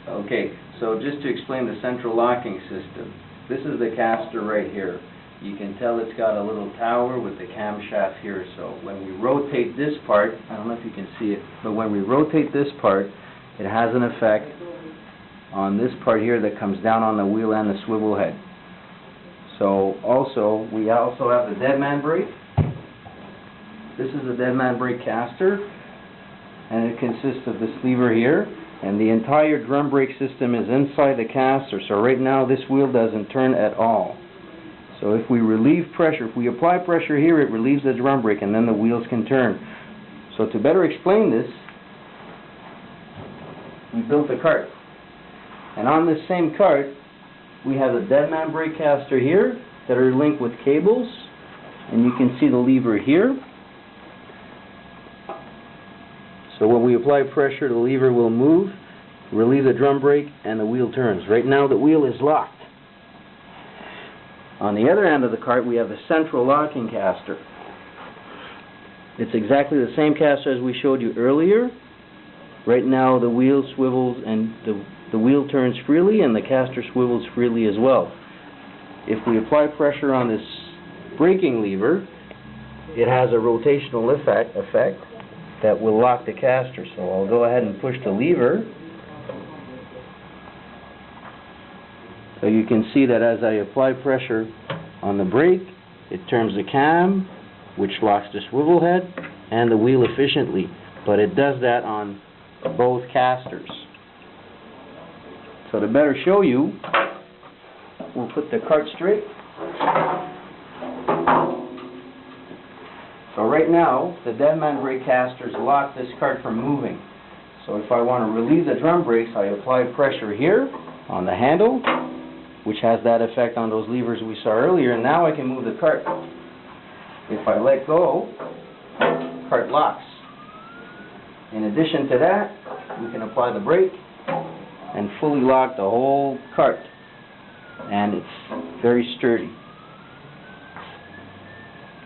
Okay, so just to explain the central locking system, this is the caster right here. You can tell it's got a little tower with the camshaft here, so when we rotate this part, I don't know if you can see it, but when we rotate this part, it has an effect on this part here that comes down on the wheel and the swivel head. So we also have the dead man brake. This is the dead man brake caster, and it consists of this lever here, and the entire drum brake system is inside the caster, so right now this wheel doesn't turn at all. So if we relieve pressure, if we apply pressure here, it relieves the drum brake and then the wheels can turn. So to better explain this, we built a cart. And on this same cart, we have a dead man brake caster here that are linked with cables, and you can see the lever here. So when we apply pressure, the lever will move, relieve the drum brake, and the wheel turns. Right now the wheel is locked. On the other end of the cart, we have the central locking caster. It's exactly the same caster as we showed you earlier. Right now the wheel swivels and the wheel turns freely, and the caster swivels freely as well. If we apply pressure on this braking lever, it has a rotational effect that will lock the caster. So I'll go ahead and push the lever. So you can see that as I apply pressure on the brake, it turns the cam, which locks the swivel head and the wheel efficiently. But it does that on both casters. So to better show you, we'll put the cart straight. So right now, the dead man brake casters lock this cart from moving. So if I want to relieve the drum brakes, I apply pressure here on the handle, which has that effect on those levers we saw earlier, and now I can move the cart. If I let go, the cart locks. In addition to that, we can apply the brake and fully lock the whole cart, and it's very sturdy.